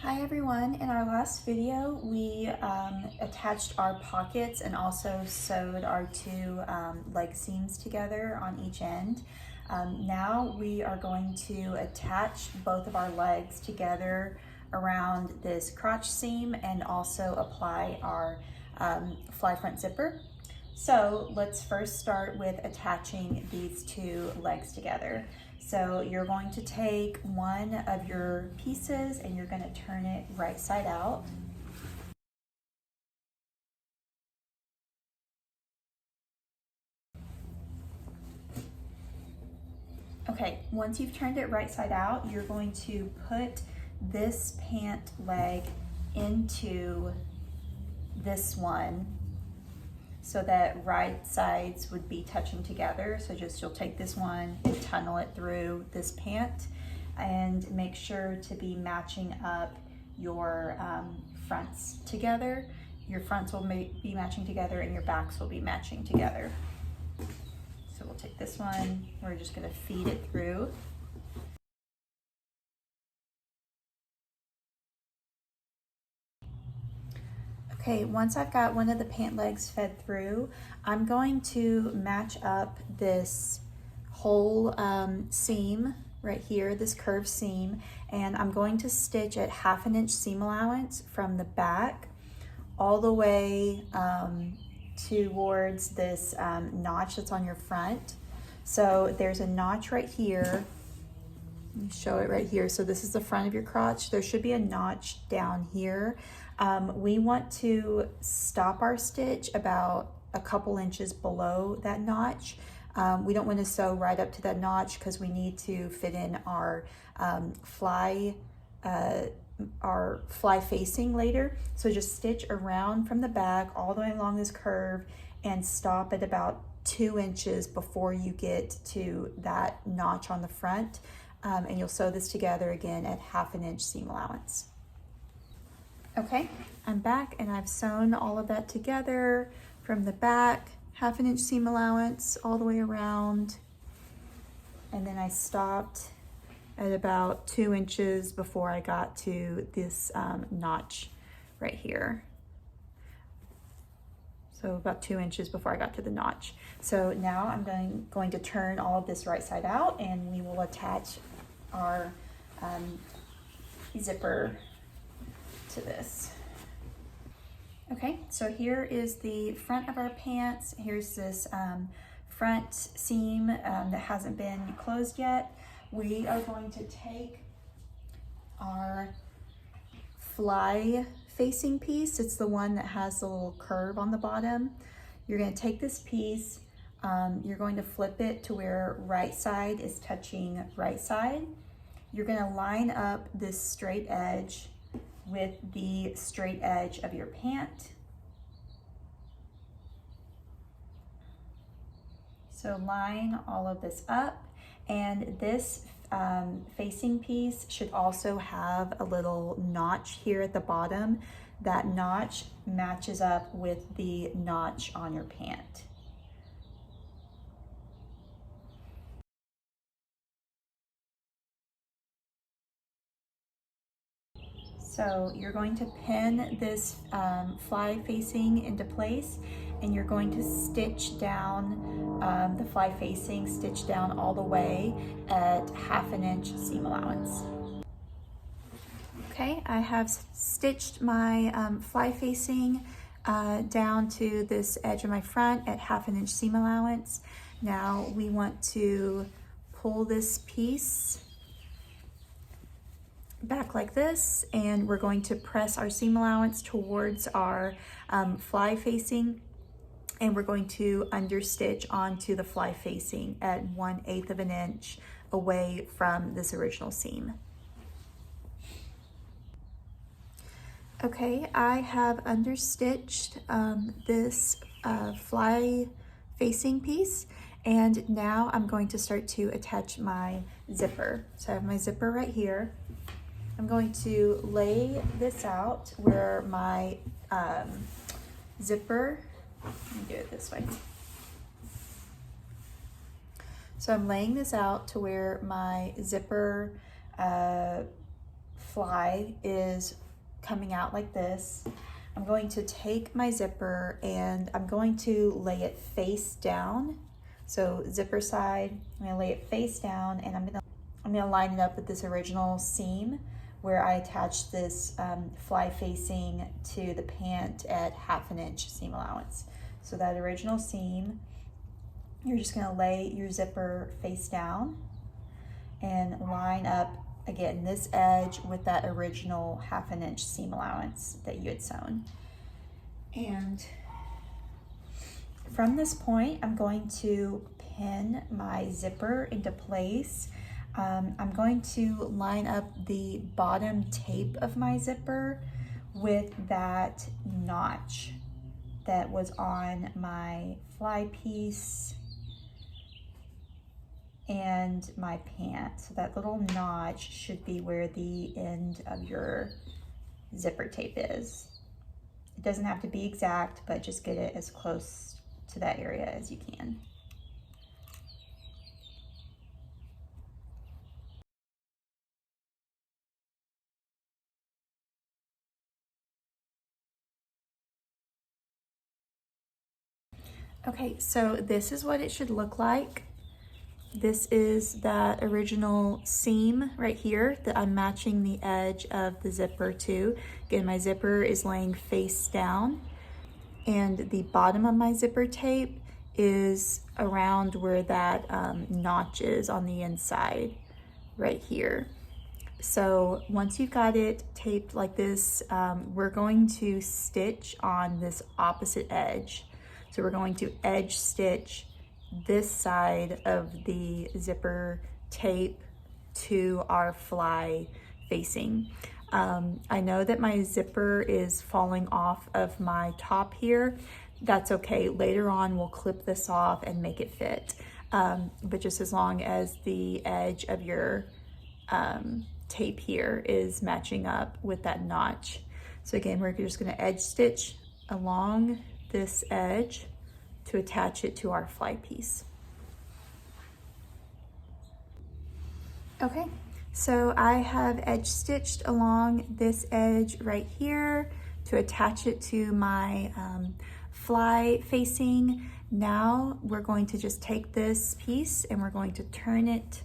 Hi everyone, in our last video we attached our pockets and also sewed our two leg seams together on each end. Now we are going to attach both of our legs together around this crotch seam and also apply our fly front zipper. So let's first start with attaching these two legs together. So you're going to take one of your pieces and you're going to turn it right side out. Okay, once you've turned it right side out, you're going to put this pant leg into this one so that right sides would be touching together. So you'll take this one and tunnel it through this pant and make sure to be matching up your fronts together. Your fronts will be matching together and your backs will be matching together. So we'll take this one, we're just gonna feed it through. Okay, once I've got one of the pant legs fed through, I'm going to match up this whole seam right here, this curved seam, and I'm going to stitch at 1/2 inch seam allowance from the back all the way towards this notch that's on your front. So there's a notch right here. Let me show it right here. So this is the front of your crotch. There should be a notch down here. We want to stop our stitch about a couple inches below that notch. We don't want to sew right up to that notch because we need to fit in our fly facing later. So just stitch around from the back all the way along this curve and stop at about 2 inches before you get to that notch on the front. And you'll sew this together again at 1/2 inch seam allowance. Okay, I'm back and I've sewn all of that together from the back, 1/2 inch seam allowance all the way around. And then I stopped at about 2 inches before I got to this notch right here. So about 2 inches before I got to the notch. So now I'm going to turn all of this right side out and we will attach our zipper to this. Okay, so here is the front of our pants. Here's this front seam that hasn't been closed yet. We are going to take our fly facing piece. It's the one that has the little curve on the bottom. You're going to take this piece, you're going to flip it to where right side is touching right side. You're going to line up this straight edge with the straight edge of your pant. So line all of this up, and this facing piece should also have a little notch here at the bottom. That notch matches up with the notch on your pant. So you're going to pin this fly facing into place and you're going to stitch down the fly facing, stitch down all the way at 1/2 inch seam allowance. Okay, I have stitched my fly facing down to this edge of my front at 1/2 inch seam allowance. Now we want to pull this piece back like this, and we're going to press our seam allowance towards our fly facing, and we're going to understitch onto the fly facing at 1/8 of an inch away from this original seam. Okay, I have understitched this fly facing piece, and now I'm going to start to attach my zipper. So I have my zipper right here. I'm going to lay this out where my zipper, let me do it this way. So I'm laying this out to where my zipper fly is coming out like this, I'm going to take my zipper and I'm going to lay it face down. So zipper side, I'm gonna lay it face down, and I'm gonna line it up with this original seam where I attached this fly facing to the pant at 1/2 inch seam allowance. So that original seam, you're just gonna lay your zipper face down and line up, again, this edge with that original 1/2 inch seam allowance that you had sewn. And from this point, I'm going to pin my zipper into place. I'm going to line up the bottom tape of my zipper with that notch that was on my fly piece and my pant. So that little notch should be where the end of your zipper tape is. It doesn't have to be exact, but just get it as close to that area as you can. Okay, so this is what it should look like. This is that original seam right here that I'm matching the edge of the zipper to. Again, my zipper is laying face down, and the bottom of my zipper tape is around where that notch is on the inside, right here. So once you've got it taped like this, we're going to stitch on this opposite edge. So we're going to edge stitch this side of the zipper tape to our fly facing. I know that my zipper is falling off of my top here. That's okay. Later on, we'll clip this off and make it fit. But just as long as the edge of your tape here is matching up with that notch. So again, we're just going to edge stitch along this edge to attach it to our fly piece. Okay, so I have edge stitched along this edge right here to attach it to my fly facing. Now we're going to just take this piece and we're going to turn it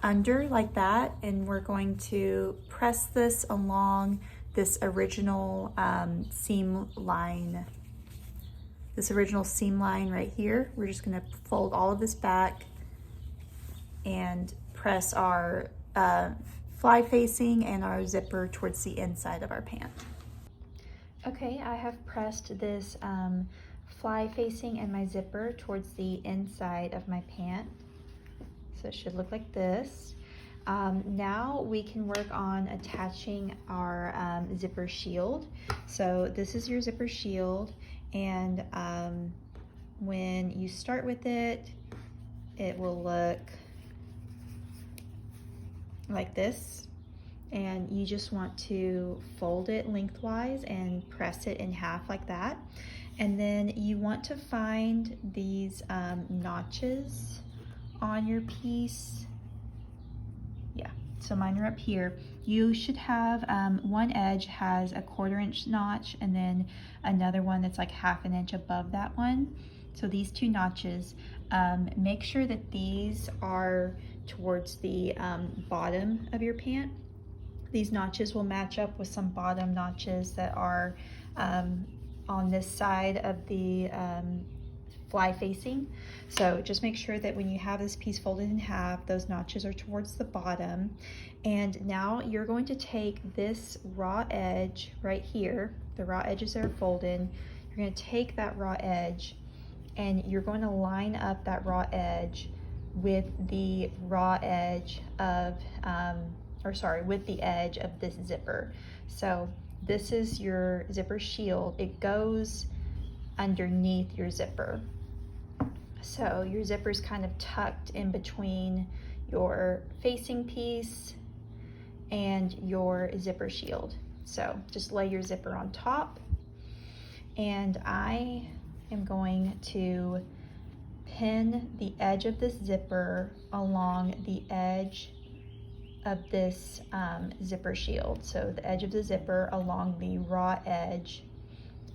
under like that, and we're going to press this along this original seam line. This original seam line right here. We're just gonna fold all of this back and press our fly facing and our zipper towards the inside of our pant. Okay, I have pressed this fly facing and my zipper towards the inside of my pant. So it should look like this. Now we can work on attaching our zipper shield. So this is your zipper shield, and when you start with it, it will look like this, and you just want to fold it lengthwise and press it in half like that. And then you want to find these notches on your piece. Yeah, so mine are up here. You should have one edge has a 1/4 inch notch, and then another one that's like 1/2 inch above that one. So these two notches, make sure that these are towards the bottom of your pant. These notches will match up with some bottom notches that are on this side of the fly facing. So just make sure that when you have this piece folded in half, those notches are towards the bottom. And now you're going to take this raw edge right here, the raw edges that are folded, you're going to take that raw edge and you're going to line up that raw edge with the raw edge of, with the edge of this zipper. So this is your zipper shield. It goes underneath your zipper. So your zipper is kind of tucked in between your facing piece and your zipper shield. So just lay your zipper on top, and I am going to pin the edge of this zipper along the edge of this zipper shield. So the edge of the zipper along the raw edge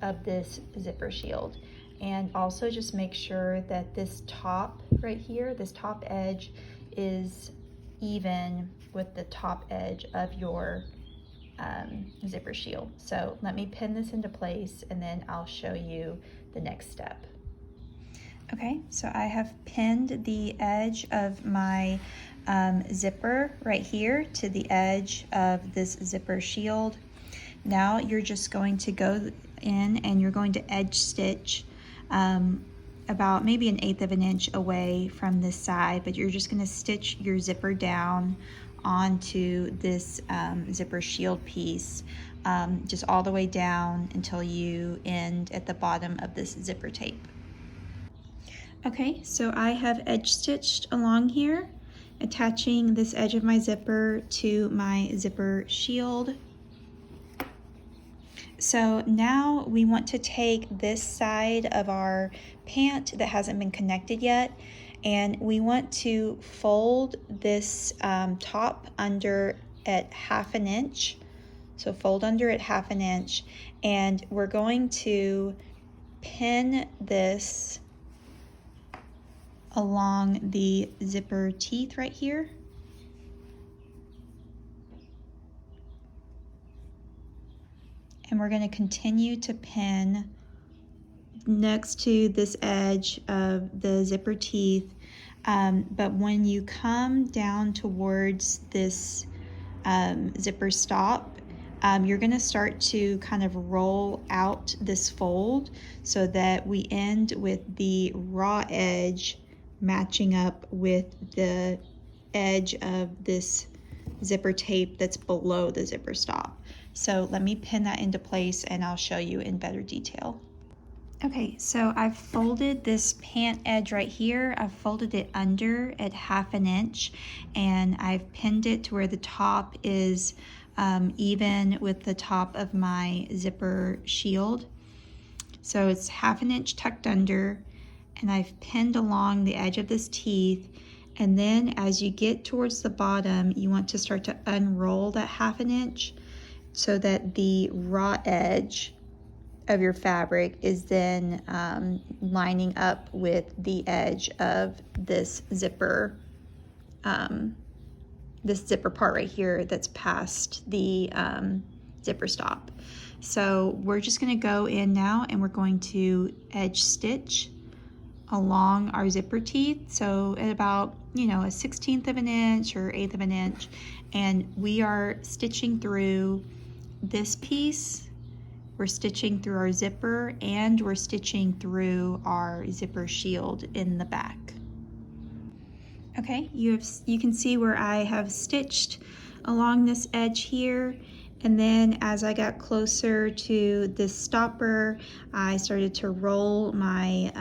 of this zipper shield. And also just make sure that this top right here, this top edge is even with the top edge of your zipper shield. So let me pin this into place and then I'll show you the next step. Okay, so I have pinned the edge of my zipper right here to the edge of this zipper shield. Now you're just going to go in and you're going to edge stitch about maybe 1/8 of an inch away from this side, but you're just going to stitch your zipper down onto this zipper shield piece, just all the way down until you end at the bottom of this zipper tape. Okay, so I have edge stitched along here, attaching this edge of my zipper to my zipper shield. So now we want to take this side of our pant that hasn't been connected yet, and we want to fold this top under at 1/2 inch. So fold under at 1/2 inch, and we're going to pin this along the zipper teeth right here. And we're going to continue to pin next to this edge of the zipper teeth. But when you come down towards this zipper stop, you're going to start to kind of roll out this fold so that we end with the raw edge matching up with the edge of this zipper tape that's below the zipper stop. So let me pin that into place and I'll show you in better detail. Okay, so I've folded this pant edge right here. I've folded it under at 1/2 inch, and I've pinned it to where the top is even with the top of my zipper shield. So it's 1/2 inch tucked under, and I've pinned along the edge of this teeth. And then as you get towards the bottom, you want to start to unroll that 1/2 inch so that the raw edge of your fabric is then lining up with the edge of this zipper part right here that's past the zipper stop. So we're just going to go in now and we're going to edge stitch along our zipper teeth, so at about, you know, 1/16 of an inch or 1/8 of an inch, and we are stitching through this piece. We're stitching through our zipper, and we're stitching through our zipper shield in the back. Okay, you can see where I have stitched along this edge here, and then as I got closer to this stopper, I started to roll my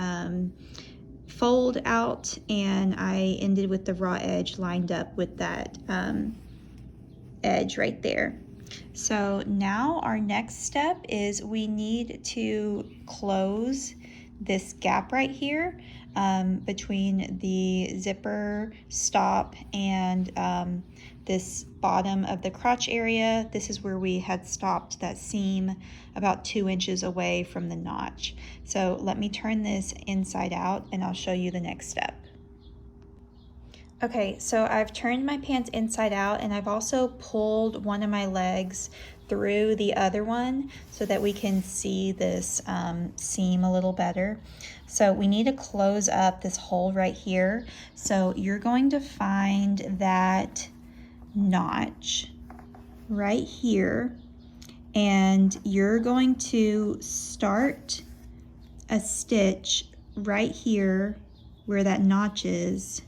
fold out, and I ended with the raw edge lined up with that edge right there. So now our next step is we need to close this gap right here between the zipper stop and this bottom of the crotch area. This is where we had stopped that seam about 2 inches away from the notch. So let me turn this inside out and I'll show you the next step. Okay, so I've turned my pants inside out, and I've also pulled one of my legs through the other one so that we can see this seam a little better. So we need to close up this hole right here. So you're going to find that notch right here, and you're going to start a stitch right here where that notch is.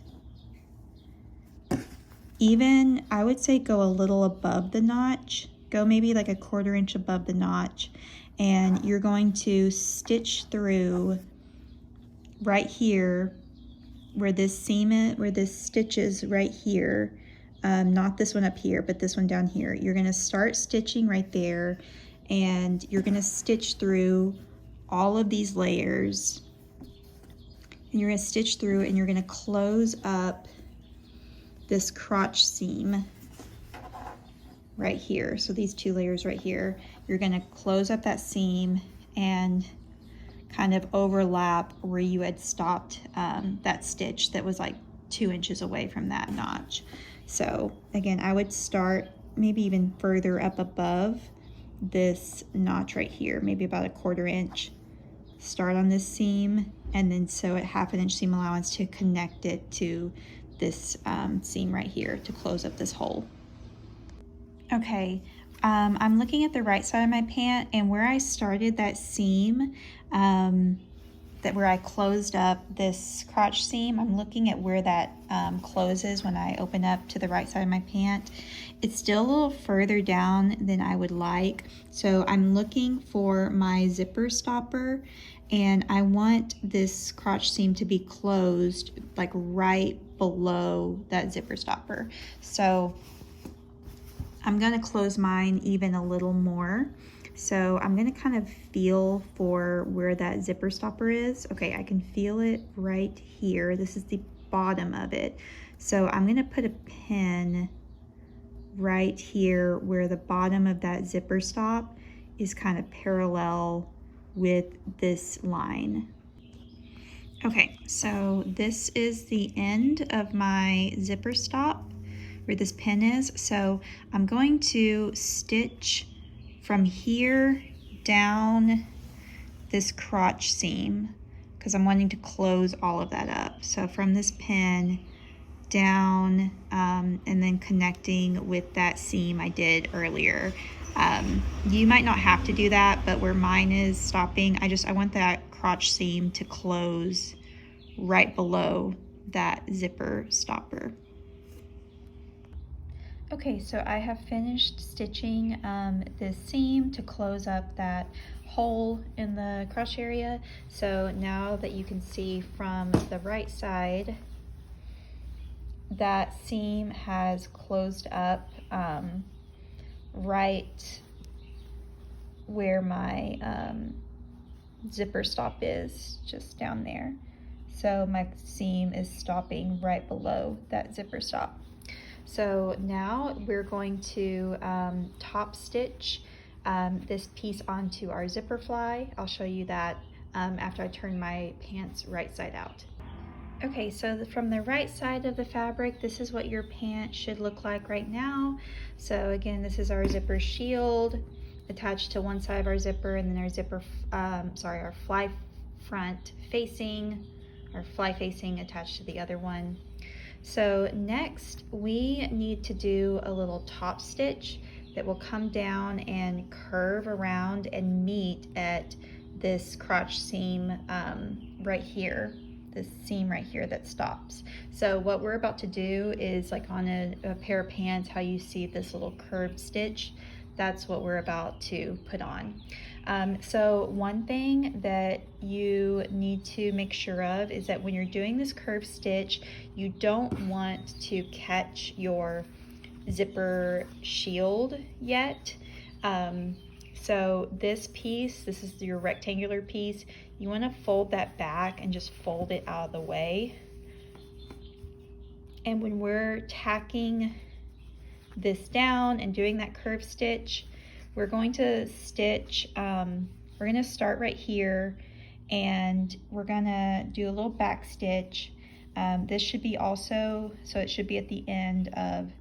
Even, I would say, go a little above the notch. Go maybe like 1/4 inch above the notch, and you're going to stitch through right here where this seam is, where this stitch is right here. Not this one up here, but this one down here. You're going to start stitching right there, and you're going to stitch through all of these layers, and you're going to stitch through, and you're going to close up this crotch seam right here. So these 2 layers right here, you're gonna close up that seam and kind of overlap where you had stopped that stitch that was like 2 inches away from that notch. So again, I would start maybe even further up above this notch right here, maybe about a 1/4 inch. Start on this seam and then sew a 1/2 inch seam allowance to connect it to this seam right here to close up this hole. Okay, I'm looking at the right side of my pant, and where I started that seam, where I closed up this crotch seam, I'm looking at where that closes when I open up to the right side of my pant. It's still a little further down than I would like, so I'm looking for my zipper stopper, and I want this crotch seam to be closed like right below that zipper stopper. So I'm gonna close mine even a little more. So I'm gonna kind of feel for where that zipper stopper is. Okay, I can feel it right here. This is the bottom of it. So I'm gonna put a pin right here where the bottom of that zipper stop is kind of parallel with this line. Okay, so this is the end of my zipper stop where this pin is. So I'm going to stitch from here down this crotch seam because I'm wanting to close all of that up. So from this pin down and then connecting with that seam I did earlier. You might not have to do that, but where mine is stopping, I want that crotch seam to close right below that zipper stopper. Okay, so I have finished stitching this seam to close up that hole in the crotch area. So now that you can see from the right side, that seam has closed up right where my zipper stop is, just down there. So my seam is stopping right below that zipper stop. So now we're going to top stitch this piece onto our zipper fly. I'll show you that after I turn my pants right side out. Okay, so from the right side of the fabric, this is what your pant should look like right now. So again, this is our zipper shield attached to one side of our zipper, and then our zipper, our fly front facing, our fly facing attached to the other one. So next we need to do a little top stitch that will come down and curve around and meet at this crotch seam right here, this seam right here that stops. So what we're about to do is like on a pair of pants, how you see this little curved stitch, that's what we're about to put on. So one thing that you need to make sure of is that when you're doing this curved stitch, you don't want to catch your zipper shield yet. So this piece, this is your rectangular piece, you want to fold that back and just fold it out of the way. And when we're tacking this down and doing that curved stitch, we're going to stitch, we're going to start right here, and we're going to do a little back stitch. This should be also, so it should be at the end of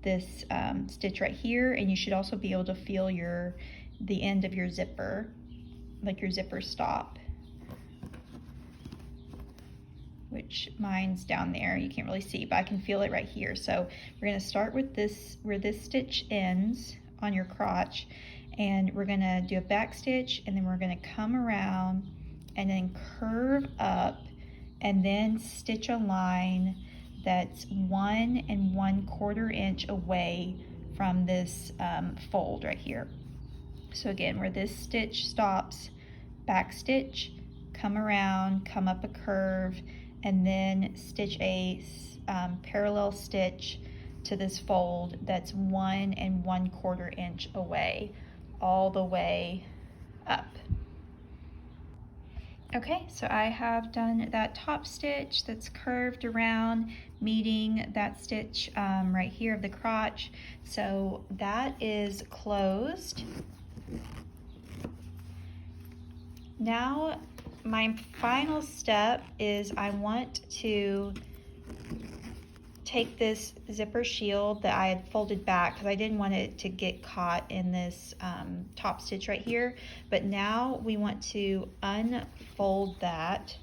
this stitch right here, and you should also be able to feel the end of your zipper, like your zipper stop, which mine's down there, you can't really see, but I can feel it right here. So we're going to start with this, where this stitch ends on your crotch, and we're going to do a back stitch, and then we're going to come around and then curve up and then stitch a line that's 1 1/4 inch away from this fold right here. So again, where this stitch stops, back stitch, come around, come up a curve, and then stitch a parallel stitch to this fold that's 1 1/4 inch away, all the way up. Okay, so I have done that top stitch that's curved around, meeting that stitch right here of the crotch. So that is closed. Now my final step is I want to take this zipper shield that I had folded back because I didn't want it to get caught in this top stitch right here. But now we want to unfold that.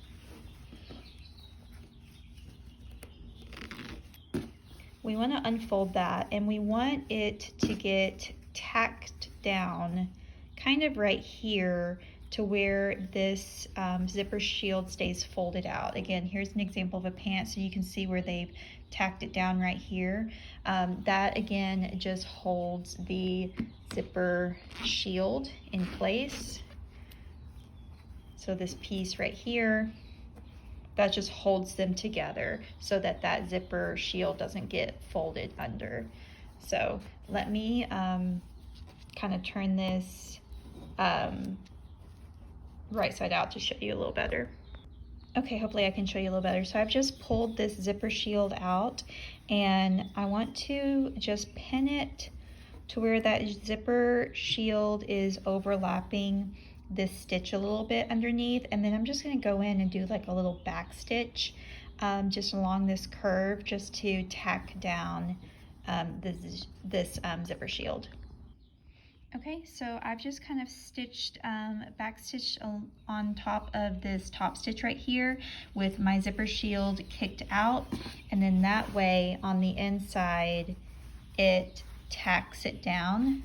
We want to unfold that, and we want it to get tacked down kind of right here to where this zipper shield stays folded out. Again, here's an example of a pant, so you can see where they've tacked it down right here. That again just holds the zipper shield in place. So this piece right here, that just holds them together so that that zipper shield doesn't get folded under. So let me kind of turn this right side out to show you a little better. Okay, hopefully I can show you a little better. So I've just pulled this zipper shield out, and I want to just pin it to where that zipper shield is overlapping this stitch a little bit underneath, and then I'm just going to go in and do like a little back stitch just along this curve just to tack down this zipper shield. Okay, so I've just kind of stitched, back stitched on top of this top stitch right here with my zipper shield kicked out, and then that way on the inside it tacks it down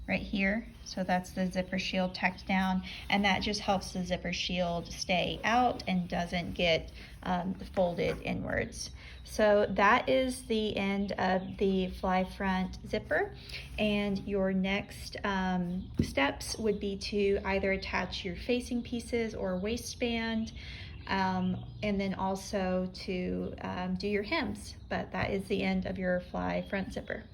right here. So that's the zipper shield tacked down, and that just helps the zipper shield stay out and doesn't get folded inwards. So that is the end of the fly front zipper, and your next steps would be to either attach your facing pieces or waistband, and then also to do your hems. But that is the end of your fly front zipper.